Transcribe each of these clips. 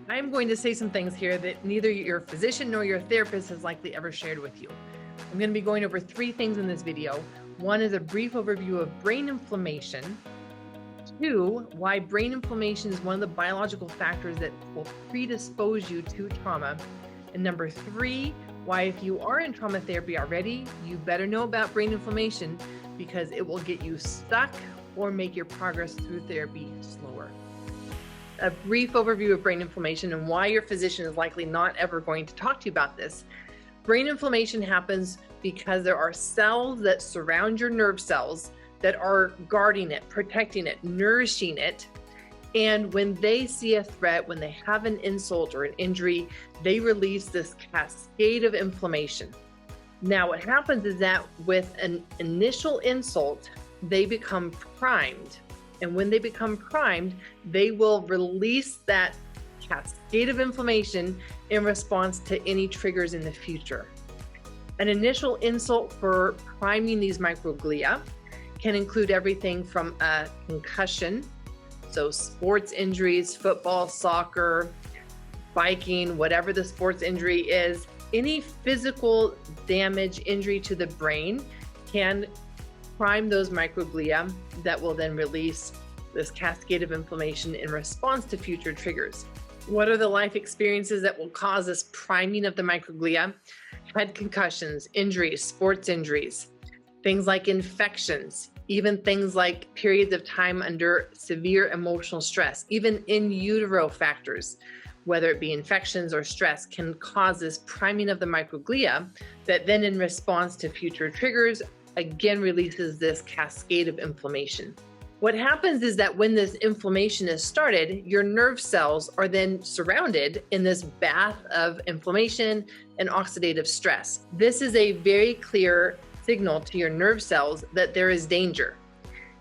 I'm going to say some things here that neither your physician nor your therapist has likely ever shared with you. I'm going to be going over three things in this video. One is a brief overview of brain inflammation. Two, why brain inflammation is one of the biological factors that will predispose you to trauma. And number three, why if you are in trauma therapy already, you better know about brain inflammation because it will get you stuck or make your progress through therapy slower. A brief overview of brain inflammation and why your physician is likely not ever going to talk to you about this. Brain inflammation happens because there are cells that surround your nerve cells that are guarding it, protecting it, nourishing it. And when they see a threat, when they have an insult or an injury, they release this cascade of inflammation. Now, what happens is that with an initial insult, they become primed. And when they become primed, they will release that cascade of inflammation in response to any triggers in the future. An initial insult for priming these microglia can include everything from a concussion, so sports injuries, football, soccer, biking, whatever the sports injury is. Any physical damage, injury to the brain can prime those microglia that will then release this cascade of inflammation in response to future triggers. What are the life experiences that will cause this priming of the microglia? Head concussions, injuries, sports injuries, things like infections, even things like periods of time under severe emotional stress, even in utero factors, whether it be infections or stress, can cause this priming of the microglia that then in response to future triggers, again releases this cascade of inflammation. What happens is that when this inflammation is started, your nerve cells are then surrounded in this bath of inflammation and oxidative stress. This is a very clear signal to your nerve cells that there is danger.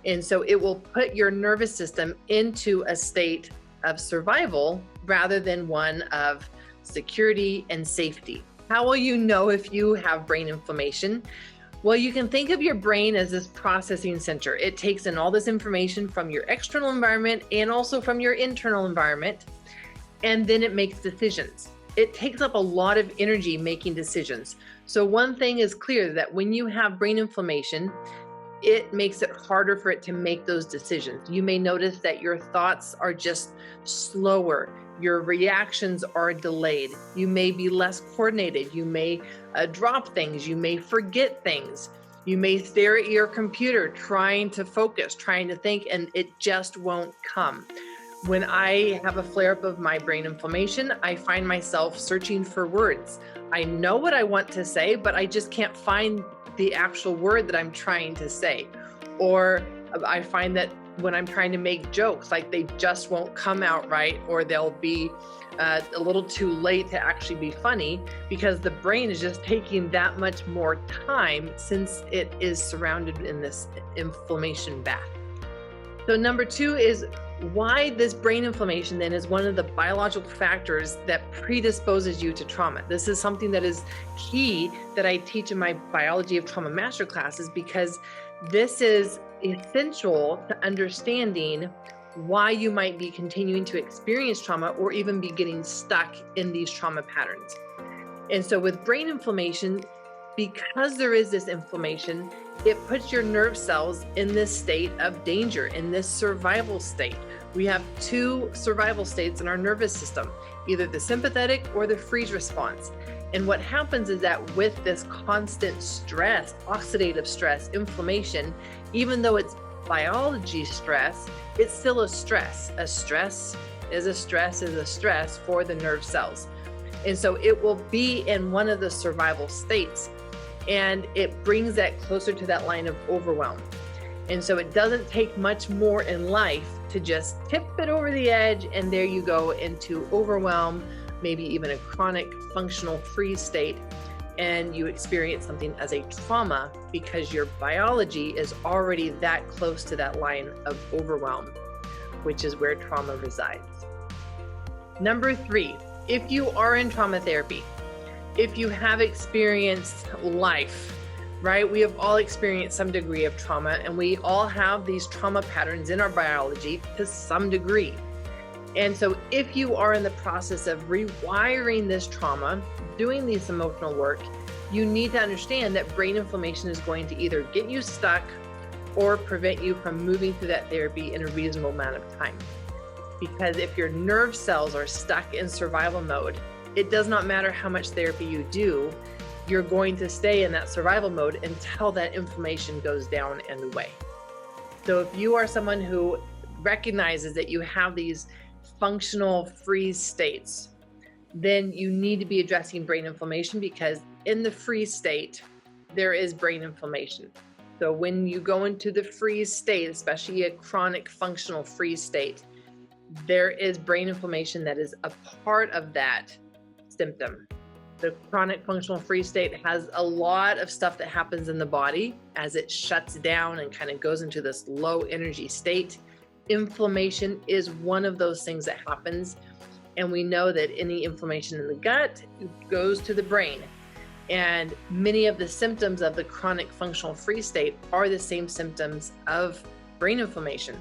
And so it will put your nervous system into a state of survival rather than one of security and safety. How will you know if you have brain inflammation? Well, you can think of your brain as this processing center. It takes in all this information from your external environment and also from your internal environment, and then it makes decisions. It takes up a lot of energy making decisions. So one thing is clear, that when you have brain inflammation, it makes it harder for it to make those decisions. You may notice that your thoughts are just slower. Your reactions are delayed. You may be less coordinated. You may drop things. You may forget things. You may stare at your computer trying to focus, trying to think, and it just won't come. When I have a flare-up of my brain inflammation, I find myself searching for words. I know what I want to say, but I just can't find the actual word that I'm trying to say. Or I find that when I'm trying to make jokes, like they just won't come out right, or they'll be a little too late to actually be funny because the brain is just taking that much more time since it is surrounded in this inflammation bath. So number two is why this brain inflammation then is one of the biological factors that predisposes you to trauma. This is something that is key that I teach in my biology of trauma master classes, because this is essential to understanding why you might be continuing to experience trauma or even be getting stuck in these trauma patterns. And so with brain inflammation, because there is this inflammation, it puts your nerve cells in this state of danger, in this survival state. We have two survival states in our nervous system, either the sympathetic or the freeze response. And what happens is that with this constant stress, oxidative stress, inflammation, even though it's biology stress, it's still a stress. A stress is a stress is a stress for the nerve cells. And so it will be in one of the survival states, and it brings that closer to that line of overwhelm. And so it doesn't take much more in life to just tip it over the edge, and there you go into overwhelm, maybe even a chronic functional freeze state, and you experience something as a trauma because your biology is already that close to that line of overwhelm, which is where trauma resides. Number three, if you are in trauma therapy, if you have experienced life, right? We have all experienced some degree of trauma, and we all have these trauma patterns in our biology to some degree. And so if you are in the process of rewiring this trauma, doing this emotional work, you need to understand that brain inflammation is going to either get you stuck or prevent you from moving through that therapy in a reasonable amount of time. Because if your nerve cells are stuck in survival mode, it does not matter how much therapy you do, you're going to stay in that survival mode until that inflammation goes down and away. So if you are someone who recognizes that you have these functional freeze states, then you need to be addressing brain inflammation, because in the freeze state, there is brain inflammation. So when you go into the freeze state, especially a chronic functional freeze state, there is brain inflammation that is a part of that symptom. The chronic functional freeze state has a lot of stuff that happens in the body as it shuts down and kind of goes into this low energy state. Inflammation is one of those things that happens. And we know that any inflammation in the gut goes to the brain. And many of the symptoms of the chronic functional freeze state are the same symptoms of brain inflammation.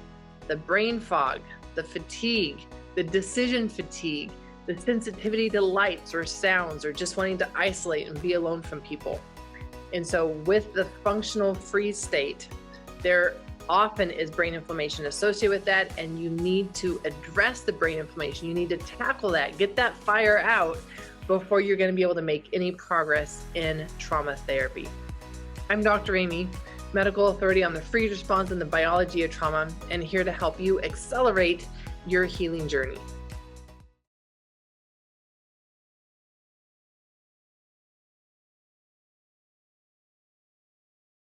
The brain fog, the fatigue, the decision fatigue, the sensitivity to lights or sounds, or just wanting to isolate and be alone from people. And so with the functional freeze state, there often is brain inflammation associated with that, and you need to address the brain inflammation. You need to tackle that, get that fire out before you're going to be able to make any progress in trauma therapy. I'm Dr. Aimie, medical authority on the freeze response and the biology of trauma, and here to help you accelerate your healing journey.